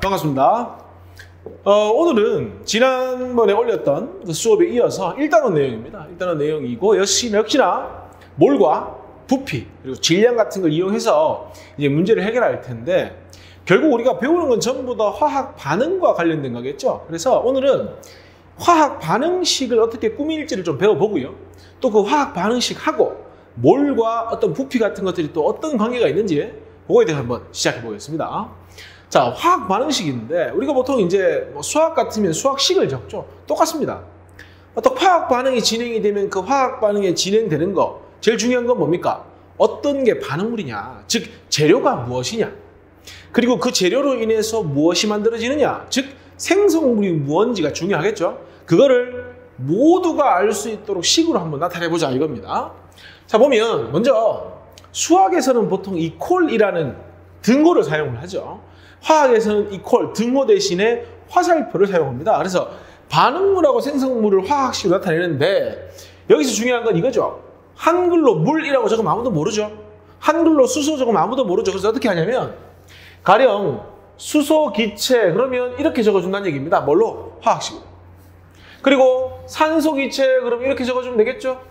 반갑습니다. 오늘은 지난번에 올렸던 그 수업에 이어서 1단원 내용입니다. 1단원 내용이고 역시나 몰과 부피 그리고 질량 같은 걸 이용해서 이제 문제를 해결할 텐데, 결국 우리가 배우는 건 전부 다 화학 반응과 관련된 거겠죠. 그래서 오늘은 화학 반응식을 어떻게 꾸밀지를 좀 배워보고요. 또 그 화학 반응식하고 몰과 어떤 부피 같은 것들이 또 어떤 관계가 있는지 그거에 대해서 한번 시작해 보겠습니다. 자, 화학 반응식인데 우리가 보통 이제 수학 같으면 수학식을 적죠. 똑같습니다. 어떤 화학 반응이 진행이 되면 그 화학 반응이 진행되는 거, 제일 중요한 건 뭡니까? 어떤 게 반응물이냐, 즉 재료가 무엇이냐, 그리고 그 재료로 인해서 무엇이 만들어지느냐, 즉 생성물이 무엇인지가 중요하겠죠. 그거를 모두가 알 수 있도록 식으로 한번 나타내보자 이겁니다. 자, 보면 먼저 수학에서는 보통 이퀄이라는 등호를 사용을 하죠. 화학에서는 이퀄, 등호 대신에 화살표를 사용합니다. 그래서 반응물하고 생성물을 화학식으로 나타내는데, 여기서 중요한 건 이거죠. 한글로 물이라고 적으면 아무도 모르죠. 한글로 수소 적으면 아무도 모르죠. 그래서 어떻게 하냐면 가령 수소 기체 그러면 이렇게 적어준다는 얘기입니다. 뭘로? 화학식으로. 그리고 산소 기체 그러면 이렇게 적어주면 되겠죠.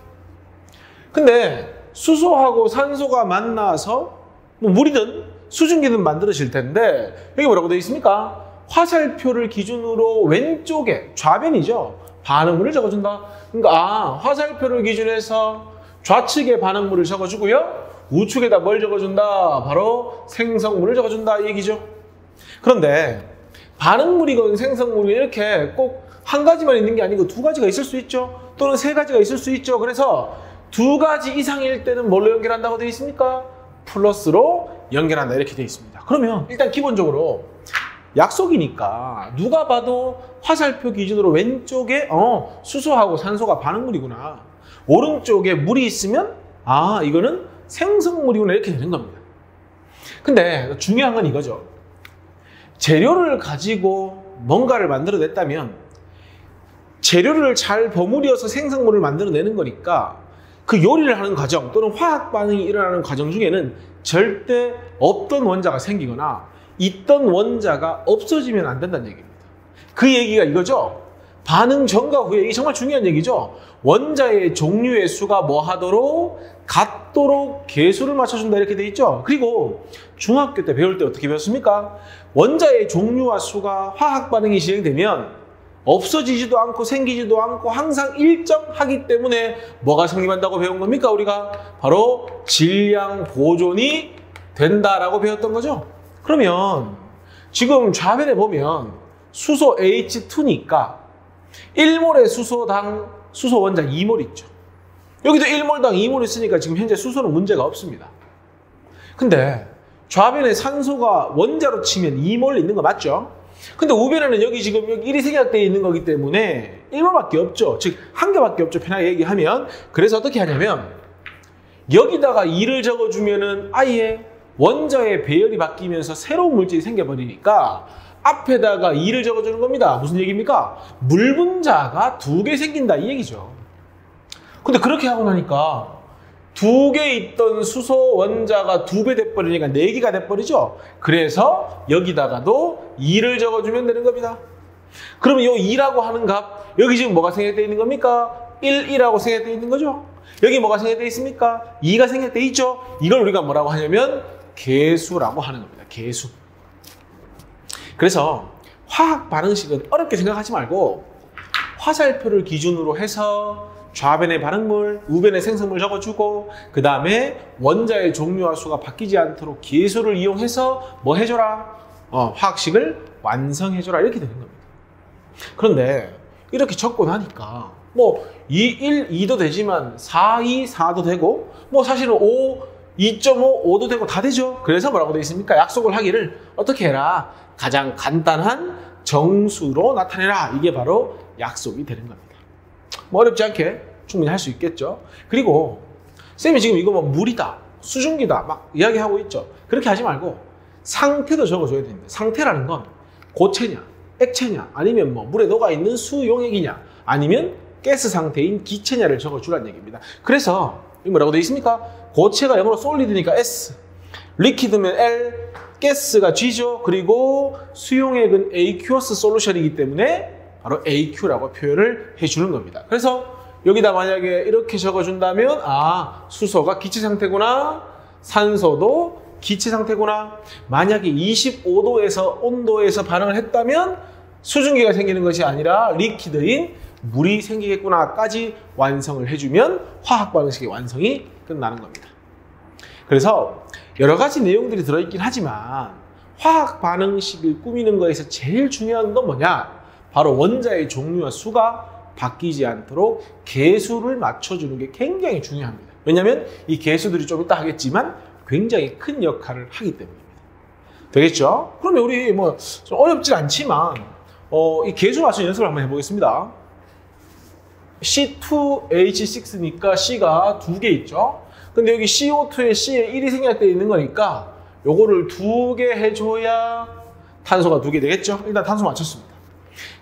근데 수소하고 산소가 만나서 뭐 물이든 수증기는 만들어질 텐데, 여기 뭐라고 되어 있습니까? 화살표를 기준으로 왼쪽에 좌변이죠. 반응물을 적어준다. 그러니까 화살표를 기준해서 좌측에 반응물을 적어주고요. 우측에다 뭘 적어준다? 바로 생성물을 적어준다 이 얘기죠. 그런데 반응물이건 생성물이 이렇게 꼭 한 가지만 있는 게 아니고 두 가지가 있을 수 있죠. 또는 세 가지가 있을 수 있죠. 그래서 두 가지 이상일 때는 뭘로 연결한다고 되어 있습니까? 플러스로 연결한다 이렇게 되어 있습니다. 그러면 일단 기본적으로 약속이니까 누가 봐도 화살표 기준으로 왼쪽에 수소하고 산소가 반응물이구나, 오른쪽에 물이 있으면 이거는 생성물이구나 이렇게 되는 겁니다. 근데 중요한 건 이거죠. 재료를 가지고 뭔가를 만들어냈다면 재료를 잘 버무려서 생성물을 만들어내는 거니까 그 요리를 하는 과정 또는 화학 반응이 일어나는 과정 중에는 절대 없던 원자가 생기거나 있던 원자가 없어지면 안 된다는 얘기입니다. 그 얘기가 이거죠. 반응 전과 후에, 이게 정말 중요한 얘기죠. 원자의 종류의 수가 뭐 하도록? 같도록 계수를 맞춰준다 이렇게 돼 있죠. 그리고 중학교 때 배울 때 어떻게 배웠습니까? 원자의 종류와 수가 화학 반응이 진행되면 없어지지도 않고 생기지도 않고 항상 일정하기 때문에 뭐가 성립한다고 배운 겁니까? 우리가 바로 질량 보존이 된다라고 배웠던 거죠. 그러면 지금 좌변에 보면 수소 H2니까 1몰의 수소당 수소 원자 2몰 있죠. 여기도 1몰당 2몰 있으니까 지금 현재 수소는 문제가 없습니다. 근데 좌변에 산소가 원자로 치면 2몰 있는 거 맞죠? 근데 우변에는 여기 지금 1이 생략되어 있는 거기 때문에 1몰밖에 없죠. 즉 한 개밖에 없죠. 편하게 얘기하면. 그래서 어떻게 하냐면 여기다가 2를 적어주면은 아예 원자의 배열이 바뀌면서 새로운 물질이 생겨버리니까 앞에다가 2를 적어주는 겁니다. 무슨 얘기입니까? 물 분자가 2개 생긴다 이 얘기죠. 근데 그렇게 하고 나니까 2개 있던 수소 원자가 2배 돼버리니까 4개가 돼버리죠. 그래서 여기다가도 2를 적어주면 되는 겁니다. 그러면 이 2라고 하는 값, 여기 지금 뭐가 생략되어 있는 겁니까? 1, 2라고 생략되어 있는 거죠. 여기 뭐가 생략되어 있습니까? 2가 생략되어 있죠. 이걸 우리가 뭐라고 하냐면 계수라고 하는 겁니다. 계수. 그래서 화학 반응식은 어렵게 생각하지 말고 화살표를 기준으로 해서 좌변의 반응물, 우변의 생성물 적어주고 그 다음에 원자의 종류와 수가 바뀌지 않도록 계수를 이용해서 뭐 해줘라? 화학식을 완성해줘라 이렇게 되는 겁니다. 그런데 이렇게 적고 나니까 뭐 2, 1, 2도 되지만 4, 2, 4도 되고 뭐 사실은 5, 2.5, 5도 되고 다 되죠. 그래서 뭐라고 되어 있습니까? 약속을 하기를 어떻게 해라? 가장 간단한 정수로 나타내라. 이게 바로 약속이 되는 겁니다. 뭐 어렵지 않게 충분히 할 수 있겠죠. 그리고 쌤이 지금 이거 뭐 물이다, 수증기다 막 이야기하고 있죠. 그렇게 하지 말고 상태도 적어줘야 됩니다. 상태라는 건 고체냐, 액체냐, 아니면 뭐 물에 녹아있는 수용액이냐, 아니면 가스 상태인 기체냐를 적어주라는 얘기입니다. 그래서 이거 뭐라고 되어 있습니까? 고체가 영어로 솔리드니까 S, 리퀴드면 L, 가스가 G죠. 그리고 수용액은 aqueous 솔루션이기 때문에 바로 AQ라고 표현을 해주는 겁니다. 그래서 여기다 만약에 이렇게 적어준다면 수소가 기체 상태구나, 산소도 기체 상태구나. 만약에 25도에서 온도에서 반응을 했다면 수증기가 생기는 것이 아니라 리퀴드인 물이 생기겠구나까지 완성을 해주면 화학 반응식의 완성이 끝나는 겁니다. 그래서 여러 가지 내용들이 들어있긴 하지만 화학 반응식을 꾸미는 거에서 제일 중요한 건 뭐냐? 바로 원자의 종류와 수가 바뀌지 않도록 개수를 맞춰주는 게 굉장히 중요합니다. 왜냐하면 이 개수들이 좀 이따 하겠지만 굉장히 큰 역할을 하기 때문입니다. 되겠죠? 그러면 우리 좀 어렵진 않지만 이 개수 맞추는 연습을 한번 해보겠습니다. C2H6니까 C가 2개 있죠? 근데 여기 CO2에 C에 1이 생략되어 있는 거니까 요거를 2개 해줘야 탄소가 2개 되겠죠? 일단 탄소 맞췄습니다.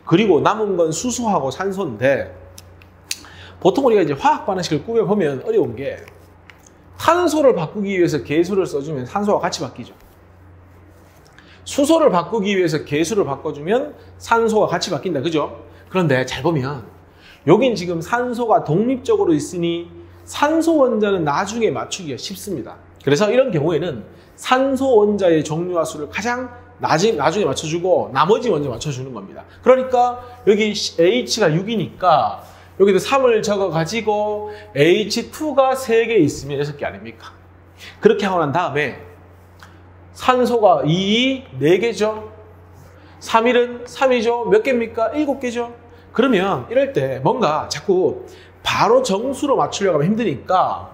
그리고 남은 건 수소하고 산소인데 보통 우리가 이제 화학 반응식을 꾸며보면 어려운 게 탄소를 바꾸기 위해서 개수를 써주면 산소가 같이 바뀌죠. 수소를 바꾸기 위해서 개수를 바꿔주면 산소가 같이 바뀐다. 그죠? 그런데 잘 보면 여긴 지금 산소가 독립적으로 있으니 산소 원자는 나중에 맞추기가 쉽습니다. 그래서 이런 경우에는 산소 원자의 종류와 수를 가장 나중에 맞춰주고 나머지 먼저 맞춰주는 겁니다. 그러니까 여기 H가 6이니까 여기도 3을 적어가지고 H2가 3개 있으면 6개 아닙니까? 그렇게 하고 난 다음에 산소가 2, 4개죠. 3일은 3이죠. 몇 개입니까? 7개죠. 그러면 이럴 때 뭔가 자꾸 바로 정수로 맞추려고 하면 힘드니까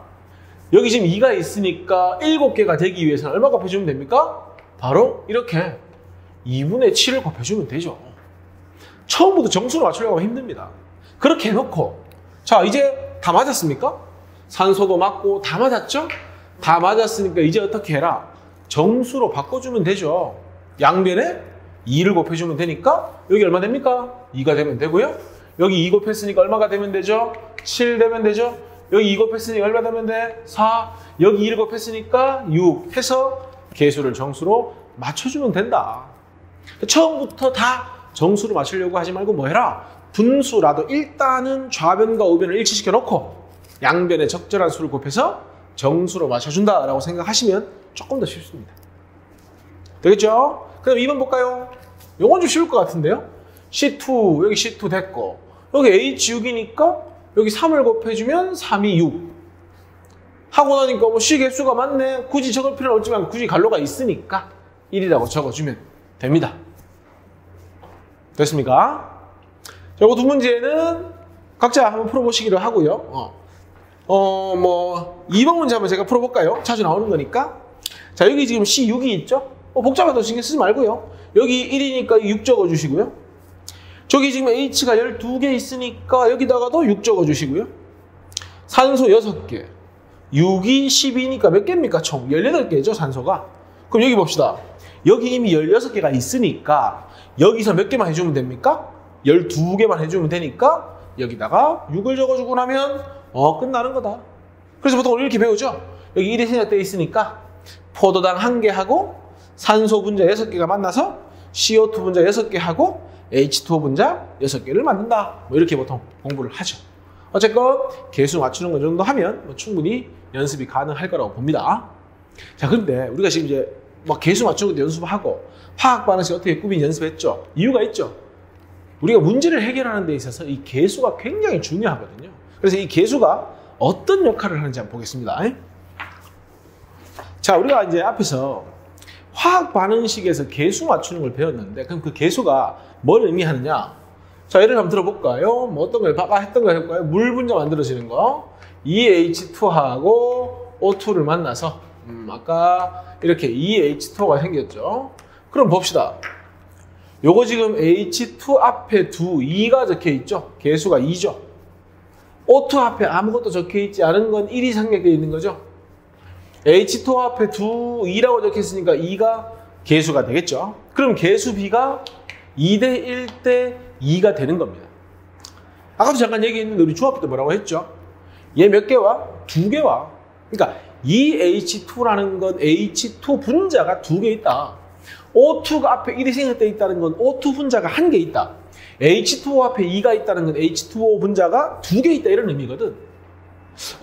여기 지금 2가 있으니까 7개가 되기 위해서는 얼마 곱해주면 됩니까? 바로 이렇게 2분의 7을 곱해주면 되죠. 처음부터 정수로 맞추려고 하면 힘듭니다. 그렇게 해놓고 자 이제 다 맞았습니까? 산소도 맞고 다 맞았죠? 다 맞았으니까 이제 어떻게 해라? 정수로 바꿔주면 되죠. 양변에 2를 곱해주면 되니까 여기 얼마 됩니까? 2가 되면 되고요. 여기 2 곱했으니까 얼마가 되면 되죠? 7 되면 되죠. 여기 2 곱했으니까 얼마 되면 돼? 4. 여기 2를 곱했으니까 6 해서 개수를 정수로 맞춰주면 된다. 처음부터 다 정수로 맞추려고 하지 말고 뭐 해라? 분수라도 일단은 좌변과 우변을 일치시켜 놓고 양변에 적절한 수를 곱해서 정수로 맞춰준다라고 생각하시면 조금 더 쉽습니다. 되겠죠? 그럼 2번 볼까요? 요건 좀 쉬울 것 같은데요? C2, 여기 C2 됐고 여기 H6이니까 여기 3을 곱해주면 3이 6 하고 나니까 C 개수가 많네. 굳이 적을 필요는 없지만 굳이 갈로가 있으니까 1이라고 적어주면 됩니다. 됐습니까? 자, 이거 두 문제는 각자 한번 풀어보시기로 하고요. 2번 문제 한번 제가 풀어볼까요? 자주 나오는 거니까. 자, 여기 지금 C6이 있죠? 복잡해서 신경 쓰지 말고요. 여기 1이니까 6 적어주시고요. 저기 지금 H가 12개 있으니까 여기다가도 6 적어주시고요. 산소 6개. 6이 12니까 몇 개입니까? 총 18개죠, 산소가. 그럼 여기 봅시다. 여기 이미 16개가 있으니까 여기서 몇 개만 해주면 됩니까? 12개만 해주면 되니까 여기다가 6을 적어주고 나면 끝나는 거다. 그래서 보통 이렇게 배우죠. 여기 1이 생략되어 있으니까 포도당 1개 하고 산소 분자 6개가 만나서 CO2 분자 6개 하고 H2O 분자 6개를 만든다. 뭐 이렇게 보통 공부를 하죠. 어쨌건 개수 맞추는 것 정도 하면 충분히 연습이 가능할 거라고 봅니다. 자, 그런데 우리가 지금 이제 개수 맞추는 것도 연습하고 화학 반응식 어떻게 꾸미는지 연습했죠. 이유가 있죠. 우리가 문제를 해결하는 데 있어서 이 개수가 굉장히 중요하거든요. 그래서 이 개수가 어떤 역할을 하는지 한번 보겠습니다. 자, 우리가 이제 앞에서 화학 반응식에서 개수 맞추는 걸 배웠는데 그럼 그 개수가 뭘 의미하느냐? 자, 예를 한번 들어볼까요? 뭐 어떤 걸 아까 했던 거 해볼까요? 물 분자 만들어지는 거. EH2하고 O2를 만나서 아까 이렇게 EH2가 생겼죠. 그럼 봅시다. 요거 지금 H2 앞에 2가 적혀 있죠. 개수가 2죠. O2 앞에 아무것도 적혀 있지 않은 건 1이 생략되어 있는 거죠. H2 앞에 2라고 적혀 있으니까 2가 개수가 되겠죠. 그럼 개수 B가 2대 1대 2가 되는 겁니다. 아까도 잠깐 얘기했는데 우리 중학교 때 뭐라고 했죠? 얘 몇 개와? 2개와. 그러니까 이 H2라는 건 H2 분자가 2개 있다. O2가 앞에 1이 생략되어 있다는 건 O2 분자가 1개 있다. H2O 앞에 2가 있다는 건 H2O 분자가 2개 있다 이런 의미거든.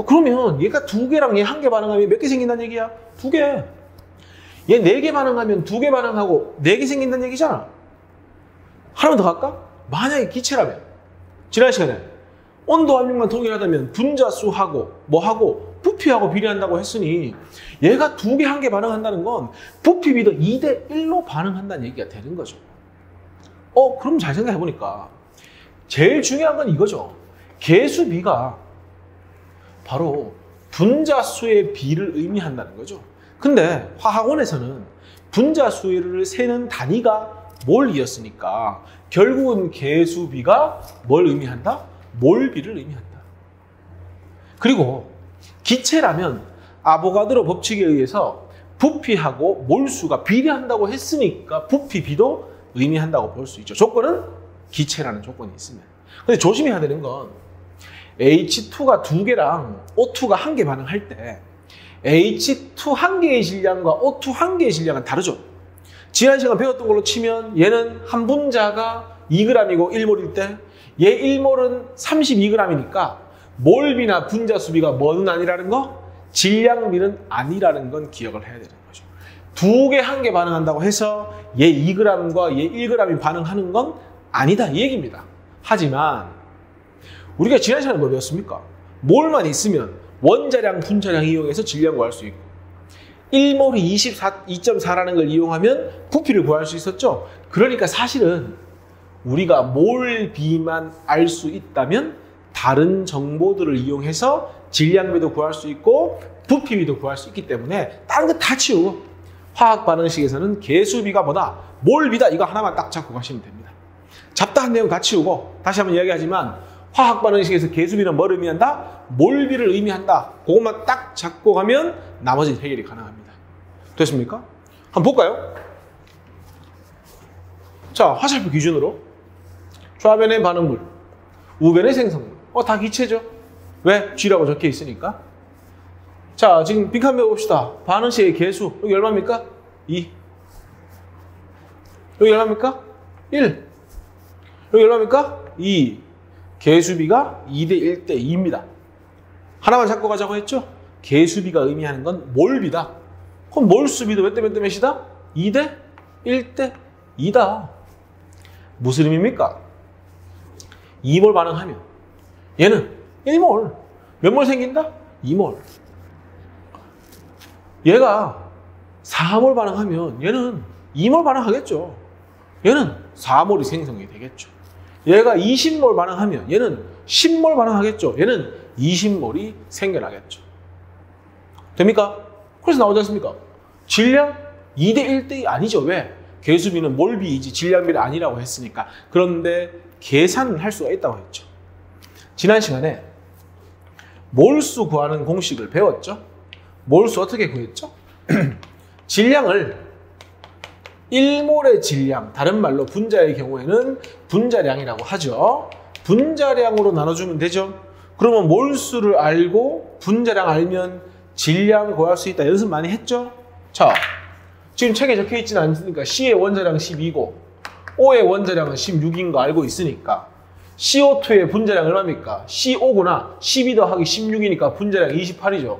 그러면 얘가 2개랑 얘 1개 반응하면 몇 개 생긴다는 얘기야? 2개. 얘 4개 반응하면 2개 반응하고 4개 생긴다는 얘기잖아. 하나만 더 갈까? 만약에 기체라면 지난 시간에 온도 압력만 동일하다면 분자수하고 뭐하고 부피하고 비례한다고 했으니 얘가 2개 1개 반응한다는 건 부피비도 2대 1로 반응한다는 얘기가 되는 거죠. 그럼 잘 생각해보니까 제일 중요한 건 이거죠. 개수비가 바로 분자수의 비를 의미한다는 거죠. 근데 화학원에서는 분자수를 세는 단위가 몰이었으니까 결국은 개수비가 뭘 의미한다? 몰비를 의미한다. 그리고 기체라면 아보가드로 법칙에 의해서 부피하고 몰수가 비례한다고 했으니까 부피비도 의미한다고 볼 수 있죠. 조건은 기체라는 조건이 있으면. 근데 조심해야 되는 건 H2가 2개랑 O2가 1개 반응할 때 H2 1개의 질량과 O2 1개의 질량은 다르죠. 지난 시간 배웠던 걸로 치면 얘는 한 분자가 2g이고 1몰일 때 얘 1몰은 32g이니까 몰비나 분자수비가 뭐는 아니라는 거? 질량비는 아니라는 건 기억을 해야 되는 거죠. 2개 1개 반응한다고 해서 얘 2g과 얘 1g이 반응하는 건 아니다 이 얘기입니다. 하지만 우리가 지난 시간에 뭐 배웠습니까? 몰만 있으면 원자량, 분자량 이용해서 질량 구할 수 있고 1몰이 2.4라는 걸 이용하면 부피를 구할 수 있었죠. 그러니까 사실은 우리가 몰비만 알 수 있다면 다른 정보들을 이용해서 질량비도 구할 수 있고 부피비도 구할 수 있기 때문에 다른 거 다 치우고 화학 반응식에서는 개수비가 뭐다? 몰비다. 이거 하나만 딱 잡고 가시면 됩니다. 잡다한 내용 다 치우고 다시 한번 이야기하지만 화학 반응식에서 개수비는 뭘 의미한다? 몰비를 의미한다. 그것만 딱 잡고 가면 나머지는 해결이 가능합니다. 됐습니까? 한번 볼까요? 자, 화살표 기준으로 좌변의 반응물, 우변의 생성물. 다 기체죠. 왜? G라고 적혀 있으니까. 자, 지금 빈칸 배워봅시다. 반응식의 개수. 여기 얼마입니까? 2. 여기 얼마입니까? 1. 여기 얼마입니까? 2. 개수비가 2대 1대 2입니다. 하나만 잡고 가자고 했죠? 개수비가 의미하는 건 몰비다. 그럼 몰수비도 몇 대 몇 대 몇이다? 2대 1대 2다. 무슨 의미입니까? 2몰 반응하면 얘는 1몰. 몇 몰 생긴다? 2몰. 얘가 4몰 반응하면 얘는 2몰 반응하겠죠. 얘는 4몰이 생성이 되겠죠. 얘가 20몰 반응하면 얘는 10몰 반응하겠죠. 얘는 20몰이 생겨나겠죠. 됩니까? 그래서 나오지 않습니까? 질량 2대 1대2 아니죠. 왜? 개수비는 몰비이지 질량비는 아니라고 했으니까. 그런데 계산을 할 수가 있다고 했죠. 지난 시간에 몰수 구하는 공식을 배웠죠. 몰수 어떻게 구했죠? 질량을 1몰의 질량, 다른 말로 분자의 경우에는 분자량이라고 하죠. 분자량으로 나눠주면 되죠. 그러면 몰수를 알고 분자량 알면 질량 구할 수 있다. 연습 많이 했죠? 자, 지금 책에 적혀 있지는 않으니까 C의 원자량 12고 O의 원자량은 16인 거 알고 있으니까 CO2의 분자량 얼마입니까? C5구나. 12 더하기 16이니까 분자량 28이죠.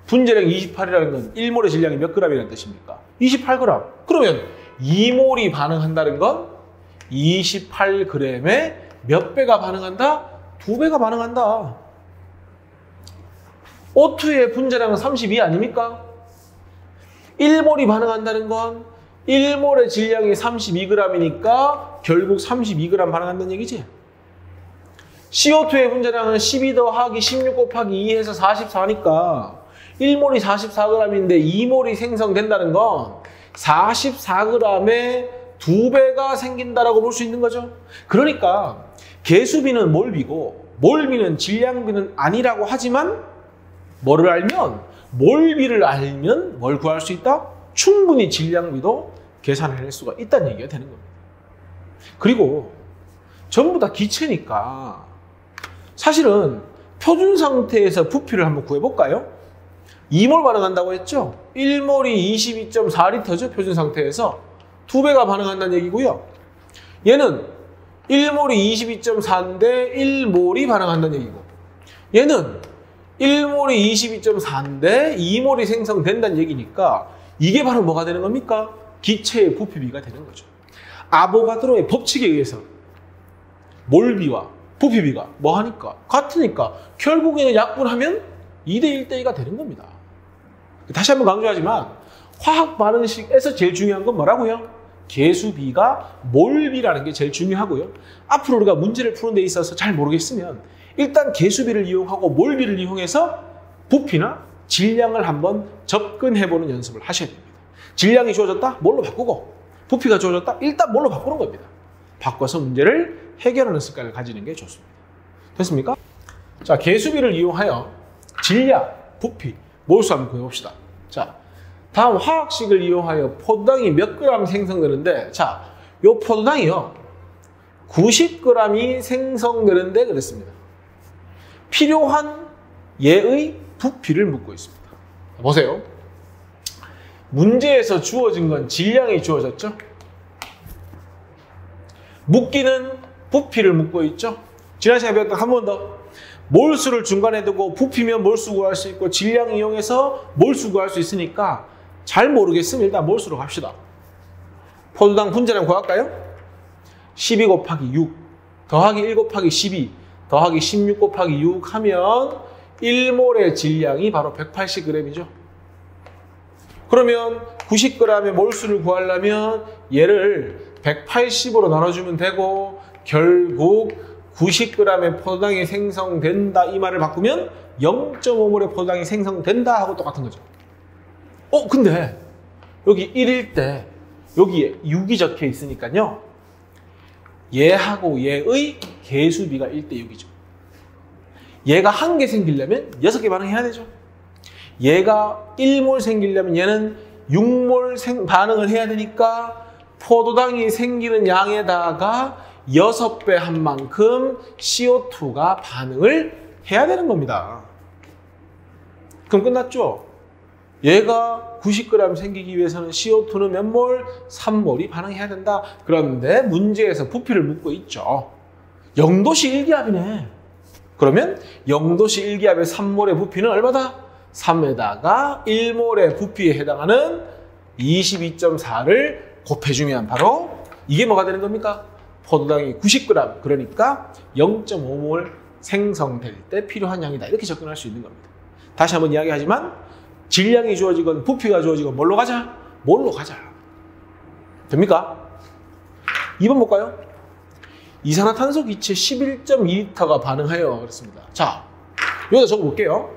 분자량 28이라는 건 1몰의 질량이 몇 g이라는 뜻입니까? 28g. 그러면 2몰이 반응한다는 건 28g에 몇 배가 반응한다? 2배가 반응한다. O2의 분자량은 32 아닙니까? 1몰이 반응한다는 건 1몰의 질량이 32g이니까 결국 32g 반응한다는 얘기지. CO2의 분자량은 12 더하기 16 곱하기 2 해서 44니까 1몰이 44g인데 2몰이 생성된다는 건 44g에 2배가 생긴다라고 볼 수 있는 거죠. 그러니까 개수비는 몰비고 몰비는 질량비는 아니라고 하지만 뭐를 알면? 몰비를 알면 뭘 구할 수 있다? 충분히 질량비도 계산해낼 수가 있다는 얘기가 되는 겁니다. 그리고 전부 다 기체니까 사실은 표준 상태에서 부피를 한번 구해볼까요? 2몰 반응한다고 했죠? 1몰이 22.4L죠. 표준 상태에서 2배가 반응한다는 얘기고요. 얘는 1몰이 22.4인데 1몰이 반응한다는 얘기고, 얘는 1몰이 22.4인데 2몰이 생성된다는 얘기니까 이게 바로 뭐가 되는 겁니까? 기체의 부피비가 되는 거죠. 아보가드로의 법칙에 의해서 몰비와 부피비가 뭐 하니까? 같으니까 결국에는 약분하면 2대 1대2가 되는 겁니다. 다시 한번 강조하지만 화학 반응식에서 제일 중요한 건 뭐라고요? 개수비가 몰비라는 게 제일 중요하고요. 앞으로 우리가 문제를 푸는 데 있어서 잘 모르겠으면 일단 개수비를 이용하고 몰비를 이용해서 부피나 질량을 한번 접근해보는 연습을 하셔야 됩니다. 질량이 주어졌다? 뭘로 바꾸고, 부피가 주어졌다? 일단 뭘로 바꾸는 겁니다. 바꿔서 문제를 해결하는 습관을 가지는 게 좋습니다. 됐습니까? 자, 개수비를 이용하여 질량, 부피, 몰수 한번 구해봅시다. 자, 다음 화학식을 이용하여 포도당이 몇 그램 생성되는데, 자, 요 포도당이요 90g이 생성되는데 그랬습니다. 필요한 얘의 부피를 묻고 있습니다. 보세요. 문제에서 주어진 건 질량이 주어졌죠? 묻기는 부피를 묻고 있죠? 지난 시간에 배웠던 한 번 더. 몰수를 중간에 두고 부피면 몰수 구할 수 있고 질량 이용해서 몰수 구할 수 있으니까 잘 모르겠으면 일단 몰수로 갑시다. 포도당 분자량 구할까요? 12 곱하기 6 더하기 1 곱하기 12 더하기 16 곱하기 6 하면 1몰의 질량이 바로 180g이죠. 그러면 90g의 몰수를 구하려면 얘를 180으로 나눠주면 되고 결국 90g의 포도당이 생성된다 이 말을 바꾸면 0.5몰의 포도당이 생성된다 하고 똑같은 거죠. 근데 여기 1일 때 여기에 6이 적혀 있으니까요. 얘하고 얘의 개수비가 1대 6이죠. 얘가 1개 생기려면 6개 반응해야 되죠. 얘가 1몰 생기려면 얘는 6몰 반응을 해야 되니까 포도당이 생기는 양에다가 6배 한 만큼 CO2가 반응을 해야 되는 겁니다. 그럼 끝났죠? 얘가 90g 생기기 위해서는 CO2는 몇 몰? 3몰이 반응해야 된다. 그런데 문제에서 부피를 묻고 있죠. 0도씨 1기압이네. 그러면 0도씨 1기압의 3몰의 부피는 얼마다? 3에다가 1몰의 부피에 해당하는 22.4를 곱해주면 바로 이게 뭐가 되는 겁니까? 포도당이 90g, 그러니까 0.5몰 생성될 때 필요한 양이다. 이렇게 접근할 수 있는 겁니다. 다시 한번 이야기하지만 질량이 주어지건 부피가 주어지건 뭘로 가자? 몰로 가자. 됩니까? 2번 볼까요? 이산화탄소 기체 11.2L가 반응하여 그렇습니다. 자, 여기다 적어볼게요.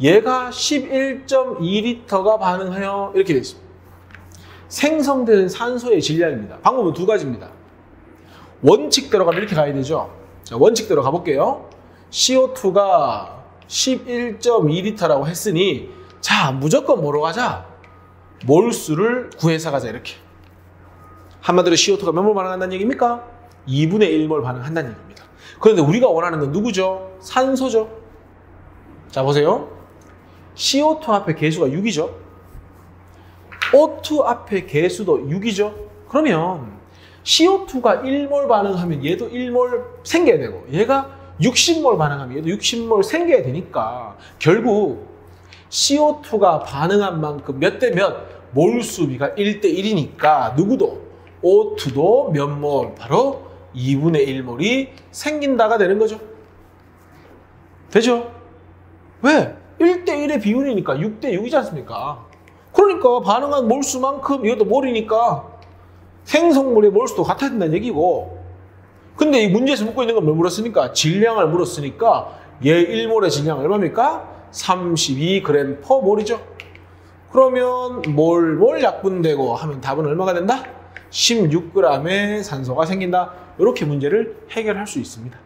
얘가 11.2L가 반응하여 이렇게 되어 있습니다. 생성되는 산소의 질량입니다. 방법은 두 가지입니다. 원칙대로 가면 이렇게 가야 되죠. 자, 원칙대로 가볼게요. CO2가 11.2L라고 했으니 자, 무조건 뭐로 가자? 몰수를 구해서 가자. 이렇게. 한마디로 CO2가 몇 몰 반응한다는 얘기입니까? 2분의 1몰 반응한다는 얘기입니다. 그런데 우리가 원하는 건 누구죠? 산소죠. 자, 보세요. CO2 앞에 개수가 6이죠. O2 앞에 개수도 6이죠. 그러면 CO2가 1몰 반응하면 얘도 1몰 생겨야 되고 얘가 60몰 반응하면 얘도 60몰 생겨야 되니까 결국 CO2가 반응한 만큼 몇 대 몇 몰수비가 1대 1이니까 누구도 O2도 몇 몰? 바로 2분의 1몰이 생긴다가 되는 거죠. 되죠? 왜? 1대 1의 비율이니까 6대 6이지 않습니까? 그러니까 반응한 몰수만큼 이것도 몰이니까 생성물의 몰수도 같아야 된다는 얘기고, 근데 이 문제에서 묻고 있는 건 뭘 물었으니까? 질량을 물었으니까 얘 1몰의 질량 얼마입니까? 32g/몰이죠. 그러면 몰 약분되고 하면 답은 얼마가 된다? 16g의 산소가 생긴다. 이렇게 문제를 해결할 수 있습니다.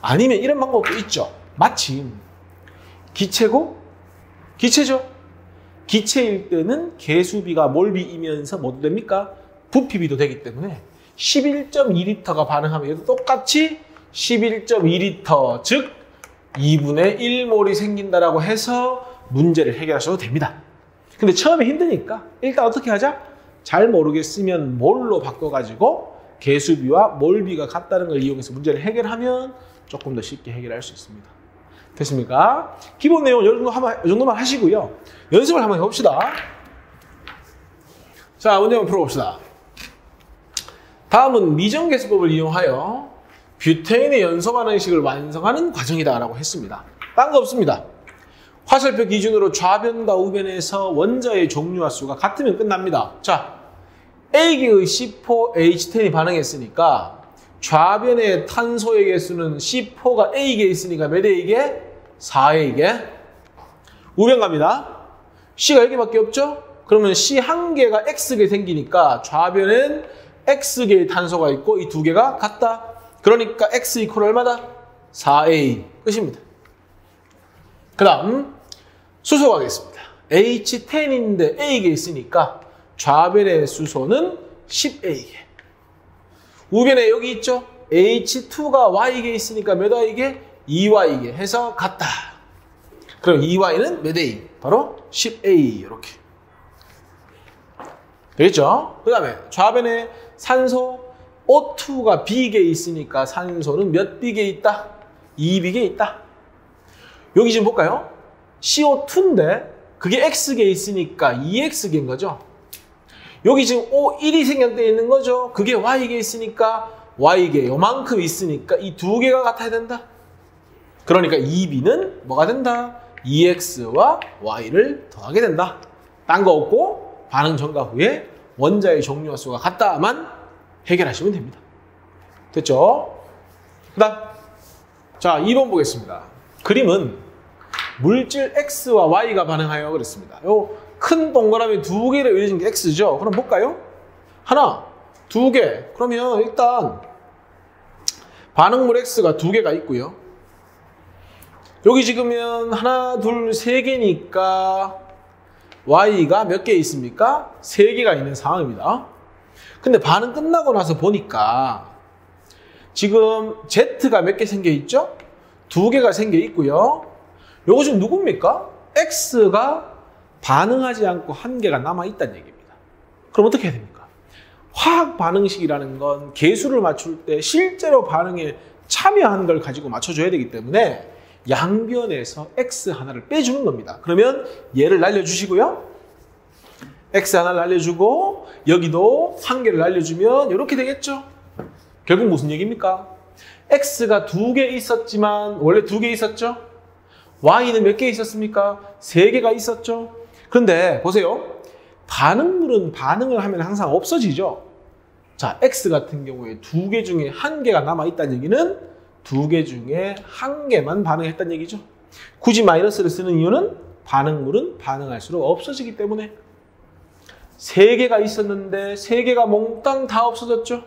아니면 이런 방법도 있죠. 마침 기체고 기체죠. 기체일 때는 개수비가 몰비이면서 뭐도 됩니까? 부피비도 되기 때문에 11.2L가 반응하면 얘도 똑같이 11.2L, 즉 2분의 1몰이 생긴다라고 해서 문제를 해결하셔도 됩니다. 근데 처음에 힘드니까 일단 어떻게 하자? 잘 모르겠으면 몰로 바꿔가지고 개수비와 몰비가 같다는 걸 이용해서 문제를 해결하면 조금 더 쉽게 해결할 수 있습니다. 됐습니까? 기본 내용 이 정도만 하시고요. 연습을 한번 해봅시다. 자, 문제 한번 풀어봅시다. 다음은 미정계수법을 이용하여 뷰테인의 연소 반응식을 완성하는 과정이다 라고 했습니다. 딴 거 없습니다. 화살표 기준으로 좌변과 우변에서 원자의 종류와 수가 같으면 끝납니다. 자, A계의 C4H10이 반응했으니까 좌변의 탄소의 개수는 C4가 A계에 있으니까 몇 A계? 4A계. 우변 갑니다. C가 여기밖에 없죠? 그러면 C 한 개가 X계 생기니까 좌변엔 X계의 탄소가 있고 이 두 개가 같다. 그러니까 X 이퀄 얼마다? 4A. 끝입니다. 그 다음 수소 가겠습니다. H10인데 A계 있으니까 좌변의 수소는 10A계. 우변에 여기 있죠? H2가 Y계 있으니까 몇 Y계? 2Y계 해서 같다. 그럼 2Y는 몇 A? 바로 10A 이렇게. 되겠죠? 그 다음에 좌변에 산소 O2가 B계에 있으니까 산소는 몇 B계에 있다? 2B계에 있다. 여기 지금 볼까요? CO2인데 그게 X계에 있으니까 2X계인 거죠. 여기 지금 O1이 생략되어 있는 거죠. 그게 Y계에 있으니까 Y계 요만큼 있으니까 이 두 개가 같아야 된다. 그러니까 2B는 뭐가 된다? 2X와 Y를 더하게 된다. 딴 거 없고 반응 전과 후에 원자의 종류와 수가 같다만 해결하시면 됩니다. 됐죠? 그 다음 자 2번 보겠습니다. 그림은 물질 X와 Y가 반응하여 그랬습니다. 요 큰 동그라미 두 개를 이어진 게 X죠. 그럼 볼까요? 하나, 두 개. 그러면 일단 반응물 X가 두 개가 있고요. 여기 지금은 하나, 둘, 세 개니까 Y가 몇 개 있습니까? 세 개가 있는 상황입니다. 근데 반응 끝나고 나서 보니까 지금 Z가 몇 개 생겨 있죠? 두 개가 생겨 있고요. 요거 지금 누굽니까? X가 반응하지 않고 한 개가 남아있다는 얘기입니다. 그럼 어떻게 해야 됩니까? 화학 반응식이라는 건 개수를 맞출 때 실제로 반응에 참여한 걸 가지고 맞춰줘야 되기 때문에 양변에서 X 하나를 빼주는 겁니다. 그러면 얘를 날려주시고요. X 하나를 날려주고 여기도 한 개를 날려주면 이렇게 되겠죠? 결국 무슨 얘기입니까? X가 두 개 있었지만 원래 두 개 있었죠? Y는 몇 개 있었습니까? 세 개가 있었죠? 그런데 보세요. 반응물은 반응을 하면 항상 없어지죠? 자, X 같은 경우에 두 개 중에 한 개가 남아있다는 얘기는 두 개 중에 한 개만 반응했다는 얘기죠. 굳이 마이너스를 쓰는 이유는 반응물은 반응할수록 없어지기 때문에. 세 개가 있었는데 세 개가 몽땅 다 없어졌죠.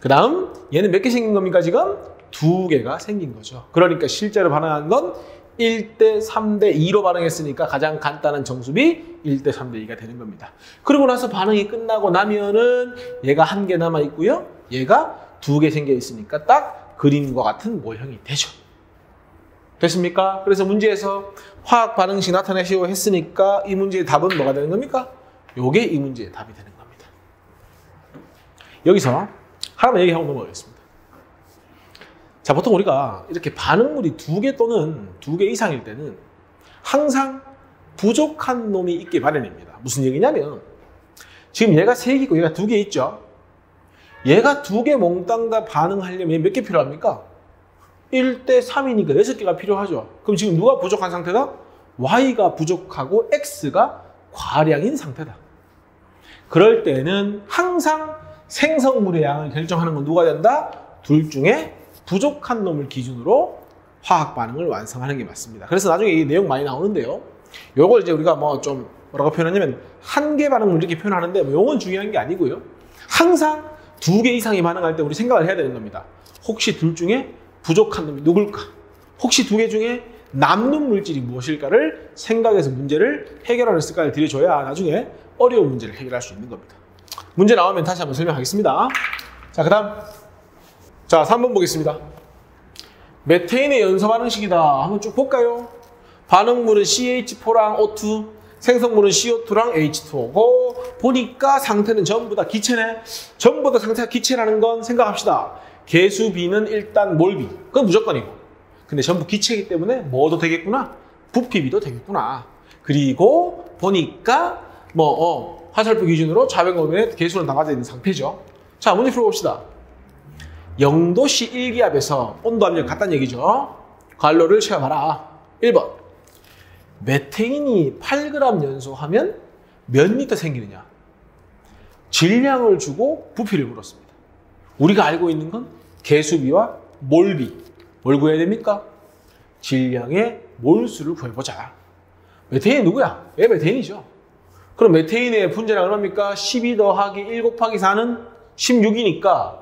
그 다음 얘는 몇 개 생긴 겁니까 지금? 두 개가 생긴 거죠. 그러니까 실제로 반응한 건 1대 3대 2로 반응했으니까 가장 간단한 정수비 1대 3대 2가 되는 겁니다. 그리고 나서 반응이 끝나고 나면은 얘가 한 개 남아 있고요. 얘가 두 개 생겨 있으니까 딱 그림과 같은 모형이 되죠. 됐습니까? 그래서 문제에서 화학 반응식 나타내시오 했으니까 이 문제의 답은 뭐가 되는 겁니까? 요게 이 문제의 답이 되는 겁니다. 여기서 하나만 얘기하고 넘어가겠습니다. 자, 보통 우리가 이렇게 반응물이 두 개 또는 두 개 이상일 때는 항상 부족한 놈이 있게 마련입니다. 무슨 얘기냐면 지금 얘가 세 개고 얘가 두 개 있죠. 얘가 두 개 몽땅 다 반응하려면 몇 개 필요합니까? 1대 3이니까 6개가 필요하죠. 그럼 지금 누가 부족한 상태다? Y가 부족하고 X가 과량인 상태다. 그럴 때는 항상 생성물의 양을 결정하는 건 누가 된다? 둘 중에 부족한 놈을 기준으로 화학 반응을 완성하는 게 맞습니다. 그래서 나중에 이 내용 많이 나오는데요. 요걸 이제 우리가 뭐 좀 뭐라고 표현하냐면 한 개 반응을 이렇게 표현하는데 뭐 요건 중요한 게 아니고요. 항상 두 개 이상이 반응할 때 우리 생각을 해야 되는 겁니다. 혹시 둘 중에 부족한 놈이 누굴까? 혹시 두 개 중에 남는 물질이 무엇일까를 생각해서 문제를 해결하는 습관을 들여줘야 나중에 어려운 문제를 해결할 수 있는 겁니다. 문제 나오면 다시 한번 설명하겠습니다. 자, 그 다음 자 3번 보겠습니다. 메테인의 연소 반응식이다. 한번 쭉 볼까요? 반응물은 CH4랑 O2, 생성물은 CO2랑 H2O고 보니까 상태는 전부 다 기체네. 전부 다 상태가 기체라는 건 생각합시다. 개수 B는 일단 몰비. 그건 무조건이고. 근데 전부 기체이기 때문에 뭐도 되겠구나? 부피 B도 되겠구나. 그리고 보니까 화살표 기준으로 좌변검에 개수는 담아져 있는 상태죠. 자, 문제 풀어봅시다. 0도씨 1기압에서 온도 압력 같다는 얘기죠. 관로를 채워봐라. 1번. 메테인이 8g 연소하면 몇 리터 생기느냐? 질량을 주고 부피를 물었습니다. 우리가 알고 있는 건 개수비와 몰비. 뭘 구해야 됩니까? 질량의 몰수를 구해보자. 메테인이 누구야? 얘 메테인이죠. 그럼 메테인의 분자량 얼마입니까? 12 더하기 1 곱하기 4는 16이니까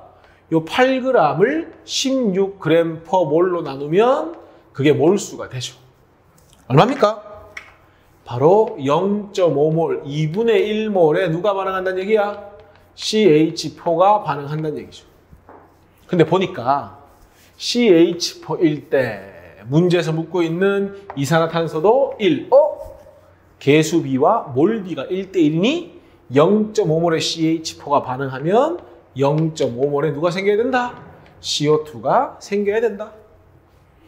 요 8g을 16g per 몰로 나누면 그게 몰수가 되죠. 얼마입니까? 바로 0.5몰, 2분의 1몰에 누가 반응한다는 얘기야? CH4가 반응한다는 얘기죠. 근데 보니까 CH4일 때 문제에서 묻고 있는 이산화탄소도 1. 개수 B와 몰 B가 1대1이니 0.5몰의 CH4가 반응하면 0.5몰에 누가 생겨야 된다? CO2가 생겨야 된다.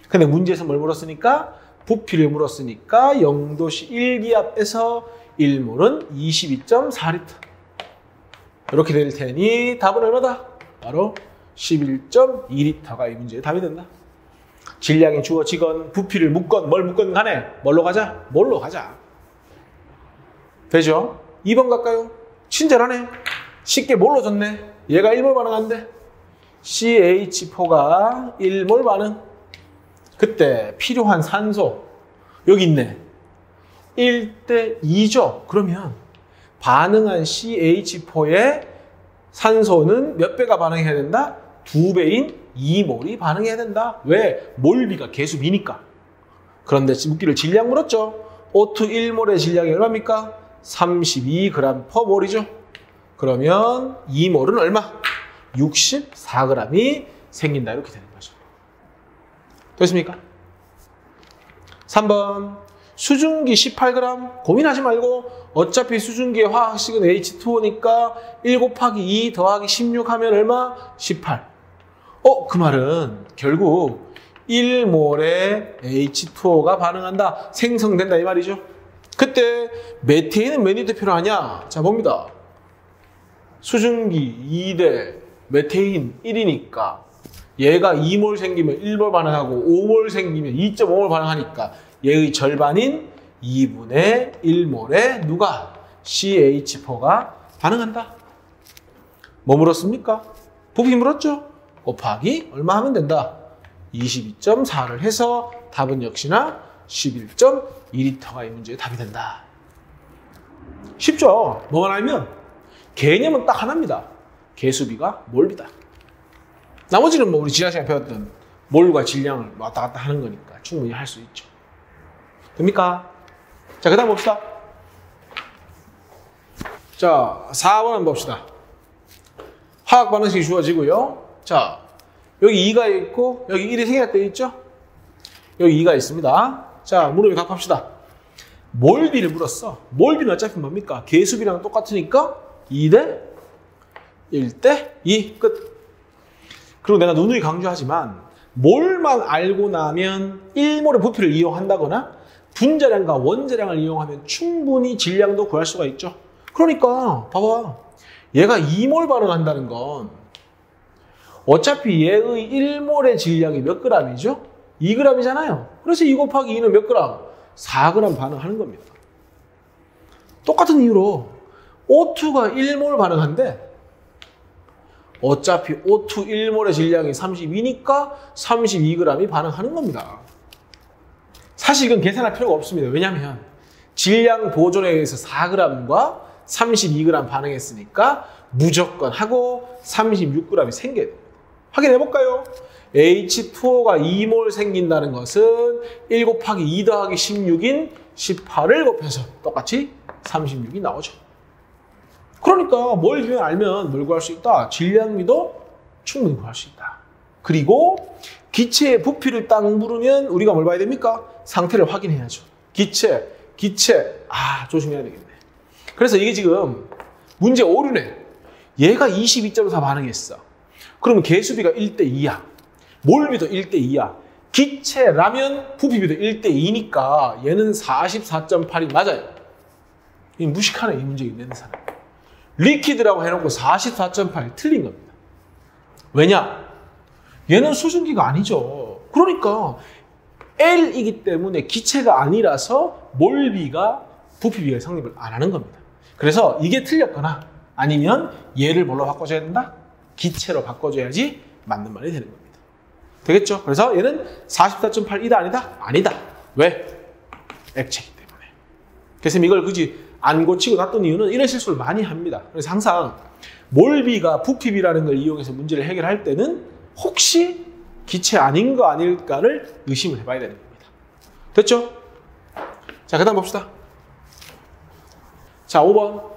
근데 문제에서 뭘 물었으니까? 부피를 물었으니까 0도씨 1기압에서 1몰은 22.4L. 이렇게 될 테니 답은 얼마다? 바로 11.2L가 이 문제의 답이 된다. 질량이 주어지건 부피를 묻건 뭘 묻건 간에 뭘로 가자? 몰로 가자. 되죠? 2번 갈까요? 친절하네. 쉽게 몰로 줬네. 얘가 1몰 반응한대. CH4가 1몰 반응. 그때 필요한 산소 여기 있네. 1대 2죠. 그러면 반응한 CH4의 산소는 몇 배가 반응해야 된다? 2배인 2몰이 반응해야 된다. 왜? 몰비가 개수 B니까. 그런데 묻기를 질량 물었죠. O2 1몰의 질량이 얼마입니까? 32g per 몰이죠. 그러면 2몰은 얼마? 64g이 생긴다. 이렇게 되는 거죠. 됐습니까? 3번. 수증기 18g. 고민하지 말고 어차피 수증기의 화학식은 H2O니까 1 곱하기 2 더하기 16 하면 얼마? 18. 그 말은 결국 1몰에 H2O가 반응한다. 생성된다 이 말이죠. 그때 메테인은 몇 리터 필요하냐? 자 봅니다. 수증기 2대 메테인 1이니까 얘가 2몰 생기면 1몰 반응하고 5몰 생기면 2.5몰 반응하니까 얘의 절반인 2분의 1몰에 누가? CH4가 반응한다. 뭐 물었습니까? 부피 물었죠? 곱하기 얼마 하면 된다? 22.4를 해서 답은 역시나 11.2L가 이 문제의 답이 된다. 쉽죠? 뭐만 알면 개념은 딱 하나입니다. 개수비가 몰비다. 나머지는 뭐 우리 지난 시간에 배웠던 몰과 질량을 왔다 갔다 하는 거니까 충분히 할 수 있죠. 됩니까? 자, 그 다음 봅시다. 자, 4번 한번 봅시다. 화학 반응식이 주어지고요. 자, 여기 2가 있고 여기 1이 생략되어 있죠? 여기 2가 있습니다. 자, 물음에 답합시다. 몰비를 물었어. 몰비는 어차피 뭡니까? 개수비랑 똑같으니까 2대 1대 2 끝. 그리고 내가 누누이 강조하지만 몰만 알고 나면 1몰의 부피를 이용한다거나 분자량과 원자량을 이용하면 충분히 질량도 구할 수가 있죠. 그러니까 봐봐. 얘가 2몰 반응한다는 건 어차피 얘의 1몰의 질량이 몇 g이죠? 2g이잖아요. 그래서 2 곱하기 2는 몇 g? 4g 반응하는 겁니다. 똑같은 이유로 O2가 1몰 반응한데 어차피 O2 1몰의 질량이 32니까 32g이 반응하는 겁니다. 사실 이건 계산할 필요가 없습니다. 왜냐하면 질량 보존에 의해서 4g과 32g 반응했으니까 무조건 하고 36g이 생겨야 됩니다. 확인해 볼까요? H2O가 2몰 생긴다는 것은 1 곱하기 2 더하기 16인 18을 곱해서 똑같이 36이 나오죠. 그러니까 몰비만 알면 뭘 구할 수 있다? 질량비도 충분히 구할 수 있다. 그리고 기체의 부피를 딱 물으면 우리가 뭘 봐야 됩니까? 상태를 확인해야죠. 기체. 조심해야 되겠네. 그래서 이게 지금 문제 오류네. 얘가 22.4 반응했어. 그러면 개수비가 1대2야. 몰비도 1대2야. 기체라면 부피비도 1대2니까 얘는 44.8이 맞아요. 이 무식하네, 이 문제 내는 사람. 리퀴드라고 해놓고 44.8 틀린 겁니다. 왜냐? 얘는 수증기가 아니죠. 그러니까 L이기 때문에 기체가 아니라서 몰비가 부피비가 성립을 안 하는 겁니다. 그래서 이게 틀렸거나 아니면 얘를 뭘로 바꿔줘야 된다? 기체로 바꿔줘야지 맞는 말이 되는 겁니다. 되겠죠? 그래서 얘는 44.8이다 아니다? 아니다. 왜? 액체이기 때문에. 그래서 이걸 굳이 안 고치고 놨던 이유는 이런 실수를 많이 합니다. 그래서 항상 몰비가 부피비라는 걸 이용해서 문제를 해결할 때는 혹시 기체 아닌 거 아닐까를 의심을 해봐야 되는 겁니다. 됐죠? 자, 그 다음 봅시다. 자, 5번.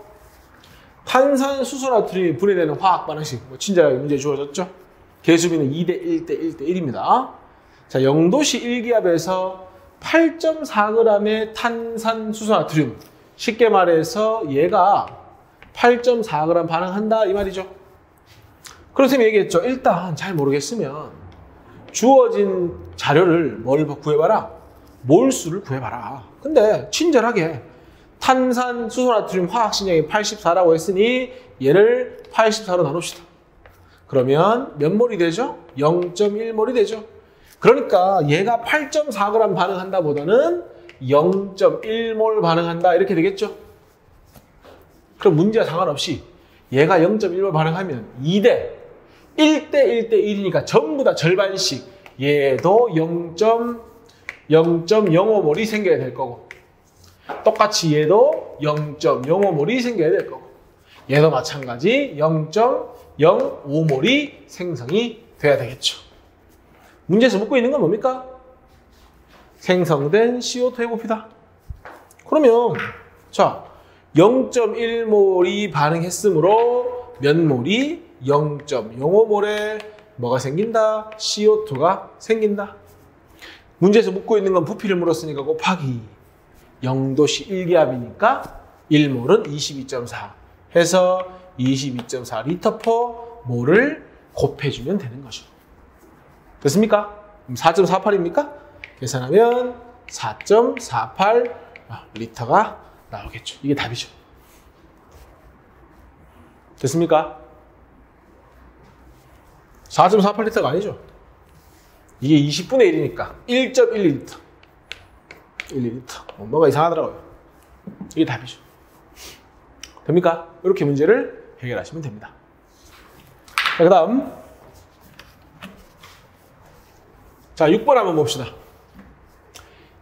탄산수소나트륨이 분해되는 화학 반응식. 친절하게 문제 주어졌죠? 개수비는 2대 1대 1대 1입니다. 자, 0도씨 1기압에서 8.4g의 탄산수소나트륨. 쉽게 말해서 얘가 8.4g 반응한다 이 말이죠. 그런 쌤이 얘기했죠. 일단 잘 모르겠으면 주어진 자료를 뭘 구해봐라? 몰수를 구해봐라. 근데 친절하게 탄산수소나트륨 화학신량이 84라고 했으니 얘를 84로 나눕시다. 그러면 몇 몰이 되죠? 0.1몰이 되죠. 그러니까 얘가 8.4g 반응한다 보다는 0.1몰 반응한다 이렇게 되겠죠. 그럼 문제와 상관없이 얘가 0.1몰 반응하면 2대 1대 1대 1이니까 전부 다 절반씩 얘도 0.05몰이 생겨야 될 거고 똑같이 얘도 0.05몰이 생겨야 될 거고 얘도 마찬가지 0.05몰이 생성이 돼야 되겠죠. 문제에서 묻고 있는 건 뭡니까? 생성된 CO2의 부피다. 그러면 자 0.1몰이 반응했으므로 몇 몰이 0.05몰에 뭐가 생긴다? CO2가 생긴다. 문제에서 묻고 있는 건 부피를 물었으니까 곱하기 0도씨 1기압이니까 1몰은 22.4 해서 22.4리터 몰을 곱해주면 되는 거죠. 됐습니까? 4.48입니까? 계산하면 4.48 리터가 나오겠죠. 이게 답이죠. 됐습니까? 4.48리터가 아니죠. 이게 20분의 1이니까 1.12리터. 1리터. 뭐가 이상하더라고요. 이게 답이죠. 됩니까? 이렇게 문제를 해결하시면 됩니다. 자, 그 다음. 자, 6번 한번 봅시다.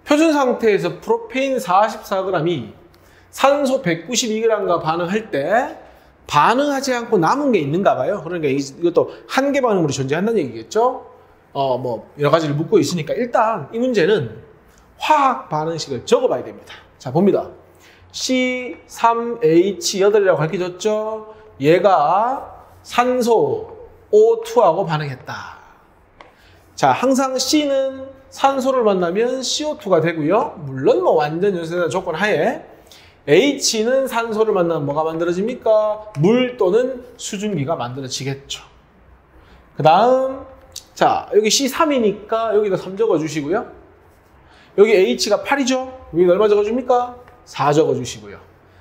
표준 상태에서 프로페인 44g이 산소 192g과 반응할 때 반응하지 않고 남은 게 있는가 봐요. 그러니까 이것도 한계 반응으로 존재한다는 얘기겠죠. 여러 가지를 묻고 있으니까 일단 이 문제는 화학 반응식을 적어봐야 됩니다. 자, 봅니다. C3H8이라고 가르쳐줬죠. 얘가 산소 O2하고 반응했다. 자, 항상 C는 산소를 만나면 CO2가 되고요. 물론 완전 연쇄된 조건 하에 H는 산소를 만나면 뭐가 만들어집니까? 물 또는 수증기가 만들어지겠죠. 그 다음, 자, 여기 C3이니까 여기다 3 적어주시고요. 여기 H가 8이죠? 여기 얼마 적어줍니까? 4 적어주시고요.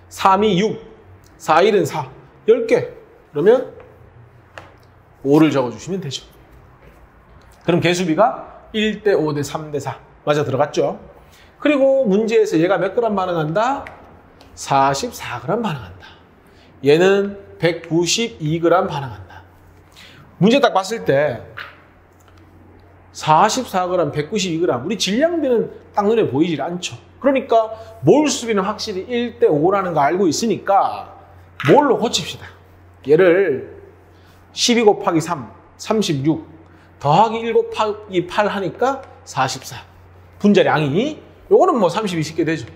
3이 6, 4, 1은 4, 10개. 그러면 5를 적어주시면 되죠. 그럼 개수비가 1대 5 대 3 대 4 맞아 들어갔죠? 그리고 문제에서 얘가 몇 그램 반응한다? 44g 반응한다. 얘는 192g 반응한다. 문제 딱 봤을 때 44g, 192g 우리 질량비는 딱 눈에 보이질 않죠. 그러니까 몰수비는 확실히 1대 5라는 거 알고 있으니까 몰로 고칩시다. 얘를 12 곱하기 3, 36 더하기 1 곱하기 8 하니까 44. 분자량이 요거는 32 쉽게 되죠.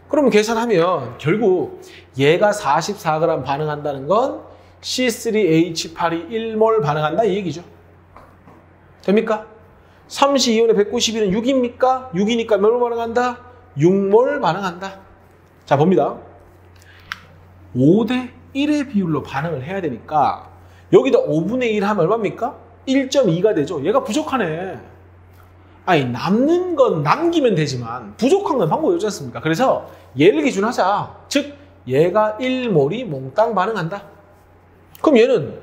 그러면 계산하면 결국 얘가 44g 반응한다는 건 C3H8이 1몰 반응한다 이 얘기죠. 됩니까? 32원에 192는 6입니까? 6이니까 몇 몰 반응한다? 6몰 반응한다. 자, 봅니다. 5대 1의 비율로 반응을 해야 되니까 여기다 5분의 1 하면 얼마입니까? 1.2가 되죠. 얘가 부족하네. 아니, 남는 건 남기면 되지만 부족한 건 방법이 없지 않습니까? 그래서 얘를 기준하자. 즉, 얘가 1몰이 몽땅 반응한다. 그럼 얘는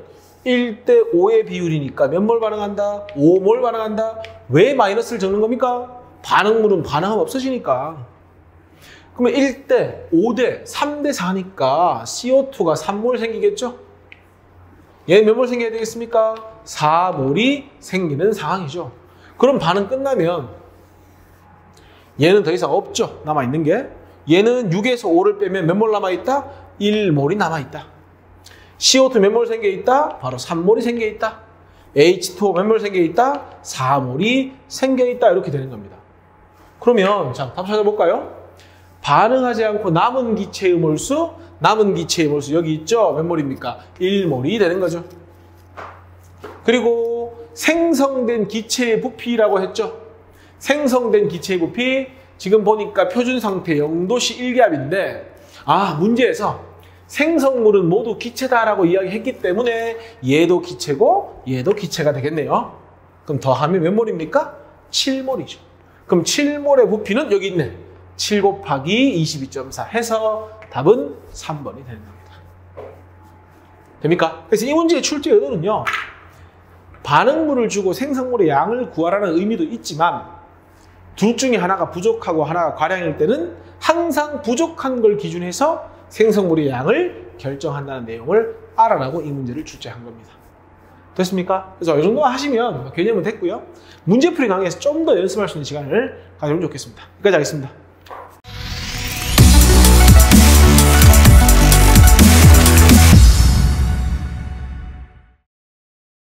1대 5의 비율이니까 몇 몰 반응한다? 5몰 반응한다. 왜 마이너스를 적는 겁니까? 반응물은 반응하면 없어지니까. 그러면 1대 5대 3대 4니까 CO2가 3몰 생기겠죠? 얘는 몇 몰 생겨야 되겠습니까? 4몰이 생기는 상황이죠. 그럼 반응 끝나면 얘는 더 이상 없죠. 남아있는 게. 얘는 6에서 5를 빼면 몇 몰 남아있다? 1몰이 남아있다. CO2 몇 몰 생겨있다? 바로 3몰이 생겨있다. H2O 몇 몰 생겨있다? 4몰이 생겨있다. 이렇게 되는 겁니다. 그러면 자, 답 찾아볼까요? 반응하지 않고 남은 기체의 몰수, 남은 기체의 몰수 여기 있죠? 몇 몰입니까? 1몰이 되는 거죠. 그리고 생성된 기체의 부피라고 했죠? 생성된 기체의 부피, 지금 보니까 표준 상태 0도씨 1기압인데 문제에서 생성물은 모두 기체다라고 이야기했기 때문에 얘도 기체고 얘도 기체가 되겠네요. 그럼 더하면 몇 몰입니까? 7몰이죠. 그럼 7몰의 부피는 여기 있네. 7 곱하기 22.4 해서 답은 3번이 되는 겁니다. 됩니까? 그래서 이 문제의 출제 의도는요. 반응물을 주고 생성물의 양을 구하라는 의미도 있지만 둘 중에 하나가 부족하고 하나가 과량일 때는 항상 부족한 걸 기준해서 생성물의 양을 결정한다는 내용을 알아라고 이 문제를 출제한 겁니다. 됐습니까? 그래서 이 정도 하시면 개념은 됐고요. 문제풀이 강의에서 좀 더 연습할 수 있는 시간을 가지면 좋겠습니다. 여기까지 하겠습니다.